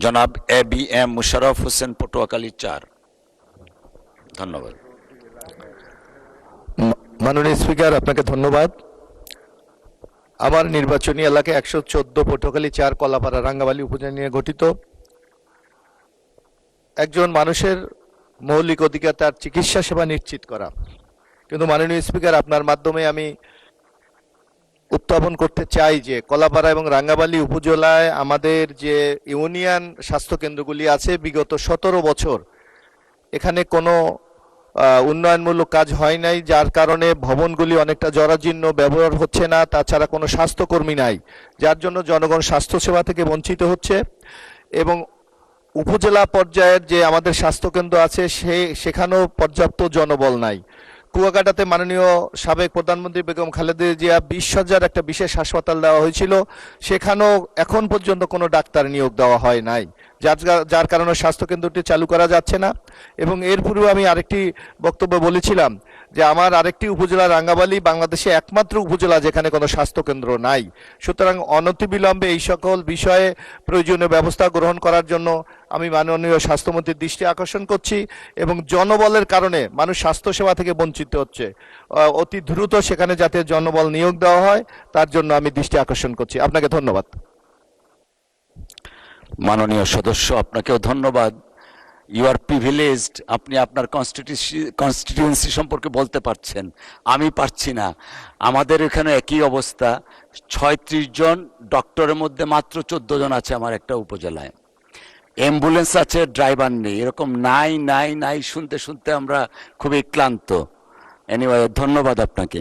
জনাব ABM মুশাররফ হোসেন, পটুয়াখালী 4। ধন্যবাদ। মাননীয় স্পিকার, আপনাকে ধন্যবাদ। আমার নির্বাচনী এলাকা 114 পটুয়াখালী 4 কলাপাড়া রাঙ্গাবালী উপজেলা নিয়ে গঠিত। একজন মানুষের মৌলিক অধিকার তার চিকিৎসা সেবা নিশ্চিত করা, কিন্তু মাননীয় স্পিকার, আপনার মাধ্যমে আমি উত্থাপন করতে চাই যে কলাপাড়া এবং রাঙ্গাবালী উপজেলায় আমাদের যে ইউনিয়ন স্বাস্থ্য কেন্দ্রগুলি আছে, বিগত 17 বছর এখানে কোনো উন্নয়নমূলক কাজ হয় নাই, যার কারণে ভবনগুলি অনেকটা জরাজীর্ণ, ব্যবহার হচ্ছে না, তাছাড়া কোনো স্বাস্থ্যকর্মী নাই, যার জন্য জনগণ স্বাস্থ্যসেবা থেকে বঞ্চিত হচ্ছে। এবং উপজেলা পর্যায়ের যে আমাদের স্বাস্থ্যকেন্দ্র আছে সেখানেও পর্যাপ্ত জনবল নাই। কুয়াকাটাতে মাননীয় সাবেক প্রধানমন্ত্রী বেগম খালেদা জিয়া 20 শয্যার একটা বিশেষ হাসপাতাল দেওয়া হয়েছিল, সেখানেও এখন পর্যন্ত কোনো ডাক্তার নিয়োগ দেওয়া হয় নাই, যার কারণে স্বাস্থ্যকেন্দ্রটি চালু করা যাচ্ছে না। এবং এর পূর্বে আমি আরেকটি বক্তব্য বলেছিলাম যে আমার আরেকটি উপজেলা রাঙ্গাবালী বাংলাদেশে একমাত্র উপজেলা যেখানে কোনো স্বাস্থ্যকেন্দ্র নাই। সুতরাং অনতিবিলম্বে এই সকল বিষয়ে প্রয়োজনীয় ব্যবস্থা গ্রহণ করার জন্য আমি মাননীয় স্বাস্থ্যমন্ত্রীর দৃষ্টি আকর্ষণ করছি। এবং জনবলের কারণে মানুষ স্বাস্থ্যসেবা থেকে বঞ্চিত হচ্ছে, অতি দ্রুত সেখানে যাতে জনবল নিয়োগ দেওয়া হয় তার জন্য আমি দৃষ্টি আকর্ষণ করছি। আপনাকে ধন্যবাদ। মাননীয় সদস্য, আপনাকেও ধন্যবাদ। ইউ আর প্রিভিলেজড, আপনি আপনার কনস্টিটিউয়েন্সি সম্পর্কে বলতে পারছেন, আমি পারছি না। আমাদের এখানে একই অবস্থা, 36 জন ডক্টরের মধ্যে মাত্র 14 জন আছে আমার একটা উপজেলায়। অ্যাম্বুলেন্স আছে, ড্রাইভার নেই। এরকম নাই নাই নাই শুনতে শুনতে আমরা খুবই ক্লান্ত। এনিওয়ে, ধন্যবাদ আপনাকে।